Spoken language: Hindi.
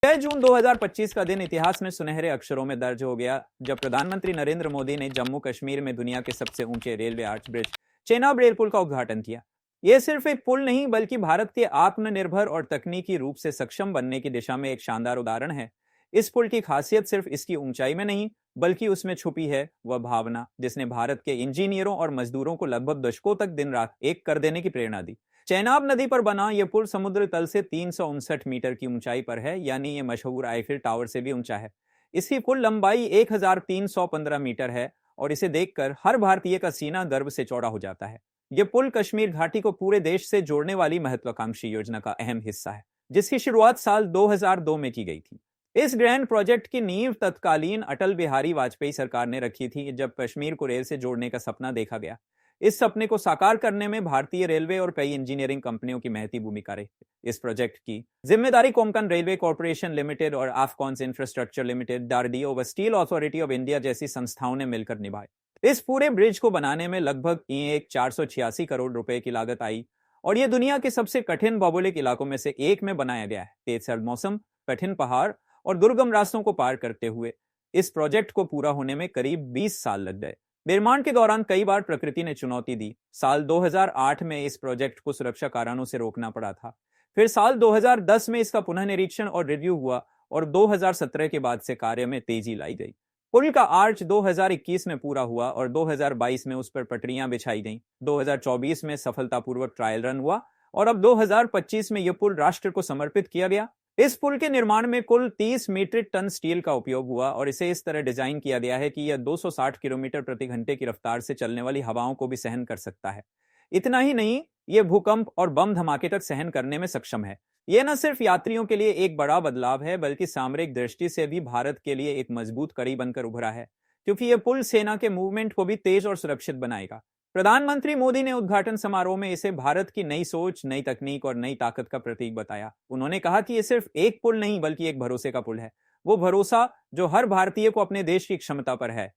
6 जून 2025 का दिन इतिहास में सुनहरे अक्षरों में दर्ज हो गया जब प्रधानमंत्री नरेंद्र मोदी ने जम्मू कश्मीर में दुनिया के सबसे ऊंचे railway arch bridge Chenab rail पुल का उद्घाटन किया। यह सिर्फ एक पुल नहीं बल्कि भारत के आत्मनिर्भर और तकनीकी रूप से सक्षम बनने की दिशा में एक शानदार उदाहरण है। इस पुल की खासियत सिर्फ इसकी ऊंचाई में नहीं बल्कि उसमें छुपी है वह भावना जिसने भारत के इंजीनियरों और मजदूरों को लगभग दशकों तक दिन रात एक कर देने की प्रेरणा दी। चेनाब नदी पर बना यह पुल समुद्र तल से 359 मीटर की ऊंचाई पर है, यानी यह मशहूर आईफिल टावर से भी ऊंचा है। इसकी कुल लंबाई 1315 मीटर है और इसे देखकर हर भारतीय का सीना गर्व से चौड़ा हो जाता है। यह पुल कश्मीर घाटी को पूरे देश से जोड़ने वाली महत्वाकांक्षी योजना का अहम हिस्सा है, जिसकी शुरुआत साल 2002 में की गई थी। इस ग्रैंड प्रोजेक्ट की नींव तत्कालीन अटल बिहारी वाजपेयी सरकार ने रखी थी, जब कश्मीर को रेल से जोड़ने का सपना देखा गया। इस सपने को साकार करने में भारतीय रेलवे और कई इंजीनियरिंग कंपनियों की महती भूमिका रही। इस प्रोजेक्ट की जिम्मेदारी कोंकण रेलवे कॉर्पोरेशन लिमिटेड और आफ्कॉन्स इंफ्रास्ट्रक्चर लिमिटेड, डीआरडीओ व स्टील अथॉरिटी ऑफ इंडिया जैसी संस्थाओं ने मिलकर निभाई। इस पूरे ब्रिज को बनाने में लगभग 486 करोड़ रुपए की लागत आई और यह दुनिया के सबसे कठिन भौगोलिक इलाकों में से एक में बनाया गया है। तेज सर्द मौसम, कठिन पहाड़ और दुर्गम रास्तों को पार करते हुए इस प्रोजेक्ट को पूरा होने में करीब 20 साल लग गए। निर्माण के दौरान कई बार प्रकृति ने चुनौती दी। साल 2008 में इस प्रोजेक्ट को सुरक्षा कारणों से रोकना पड़ा था। फिर साल 2010 में इसका पुनः निरीक्षण और रिव्यू हुआ और 2017 के बाद से कार्य में तेजी लाई गई। पुल का आर्च 2021 में पूरा हुआ और 2022 में उस पर पटरियां बिछाई गईं। 2024 में सफलतापूर्वक ट्रायल रन हुआ और अब 2025 में यह पुल राष्ट्र को समर्पित किया गया। इस पुल के निर्माण में कुल 30 मीट्रिक टन स्टील का उपयोग हुआ और इसे इस तरह डिजाइन किया गया है कि यह 260 किलोमीटर प्रति घंटे की रफ्तार से चलने वाली हवाओं को भी सहन कर सकता है। इतना ही नहीं, यह भूकंप और बम धमाके तक सहन करने में सक्षम है। यह न सिर्फ यात्रियों के लिए एक बड़ा बदलाव है बल्कि सामरिक दृष्टि से भी भारत के लिए एक मजबूत कड़ी बनकर उभरा है, क्योंकि यह पुल सेना के मूवमेंट को भी तेज और सुरक्षित बनाएगा। प्रधानमंत्री मोदी ने उद्घाटन समारोह में इसे भारत की नई सोच, नई तकनीक और नई ताकत का प्रतीक बताया। उन्होंने कहा कि यह सिर्फ एक पुल नहीं बल्कि एक भरोसे का पुल है। वो भरोसा जो हर भारतीय को अपने देश की क्षमता पर है,